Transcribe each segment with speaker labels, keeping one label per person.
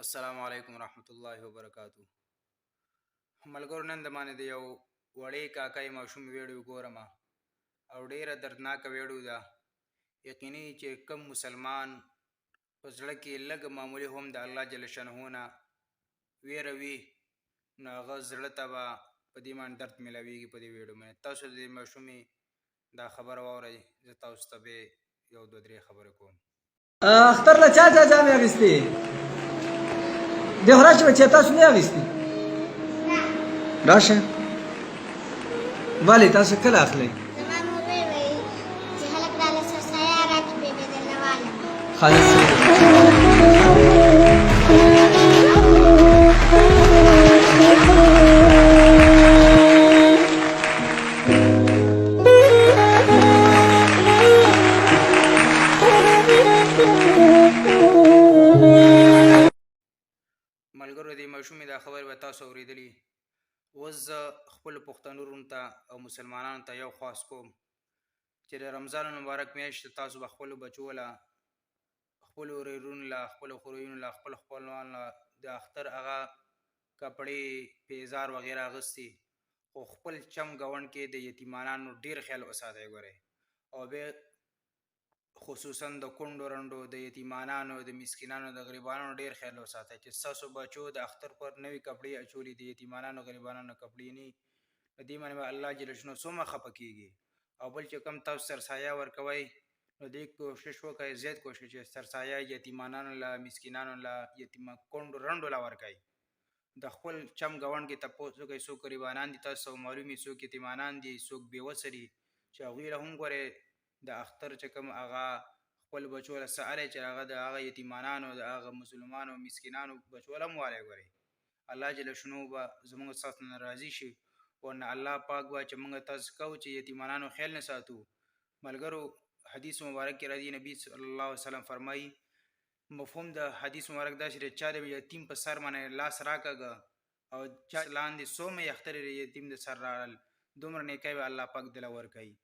Speaker 1: السلام علیکم ورحمت الله وبرکاتو. ملګرو، نن د باندې د یو وړې کاکای ماشوم ویډیو ګورم او ډیره دردناکه ویډیو ده. یقیني چې کم مسلمان په زړه کې لږ معمولي هم د الله جل شانه نه ویره وي، نو هغه زړه ته به په دې باندې درد میلاویږي په دې ویډیو باندې. تاسو د دې ماشومې دا خبره واورئ. زه تاسو ته به یو دوه درې خبرې کوم.
Speaker 2: اختر له چا جامې اخیستې؟ د راشه بچې تاسو نه اخیستې؟ راشه. ولې تاسو کله اخلئ؟
Speaker 3: زما مور وویل چې هلک راله سرسایه راکړي بېبې درله والم.
Speaker 1: ملګرو، د ماشومې دا خبرې به تاسو اورېدلي. اوس زه خپلو پښتنو وروڼو ته او مسلمانانو ته یو خواست کوم چې د رمضان المبارک میاشت تاسو به خپلو بچو له، خپلو ورورونو له، خپلو خوریینو له، خپلو خپلوانو له د اختر هغه کپړې، پیزار وغیره اخیستي، خو خپل چم ګاونډ کې د یتیمانانو ډېر خیال وساتئ. ګورئ، او بیا خصوصا د کونډو رنډو، د یتیمانانو، د مسکینانو، د غریبانو ډېر خیال وساتئ چې ستاسو بچو د اختر پر نوي کپړې اچولي، د یتیمانانو غریبانو کپړې نه وي. په دې باندې به الله جل شانه څومره خفه کېږي. او بل چې کوم تاسو سرسایه ورکوئ، نو دې کوشش وکړئ، زیات کوشش چې سرسایه یتیمانانو له، مسکینانو له، کونډو رنډو له ورکوئ. د خپل چم ګاونډ کې تپوس وکړئ څوک غریبانان دي، تاسو معلوم وي څوک یتیمانان دي، څوک بېوسه دي، چې هغوی له هم ګورئ د اختر چې کوم هغه خپل بچو له څه اړئ چې هغه د هغه یتیمانانو، د هغه مسلمانو مسکینانو بچو له هم وایئ. ګورئ، الله جل شانه به زموږ ستاسو نه راضي شي، ورنه الله پاک به چې موږ تاسو کوو چې یتیمانانو خیال نه ساتو. ملګرو، حدیث مبارک کې راځي، نبي صلی الله علیه وسلم فرمایي، مفهوم د حدیث مبارک دا چې چا د یتیم په سر باندې لاس راکاږه او چا لاندې څومره یخترې د یتیم د سر راړل، دومره نیکۍ به الله پاک دله ورکوي.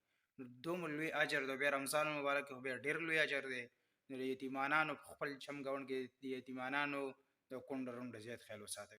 Speaker 1: دومره لوی اجر دی. بیا رمضان مبارک کې بیا ډېر لوی اجر دی. نو د یتیمانانو په خپل چم ګاونډ کې د یتیمانانو د کونډو رنډو زیات خیال وساتئ.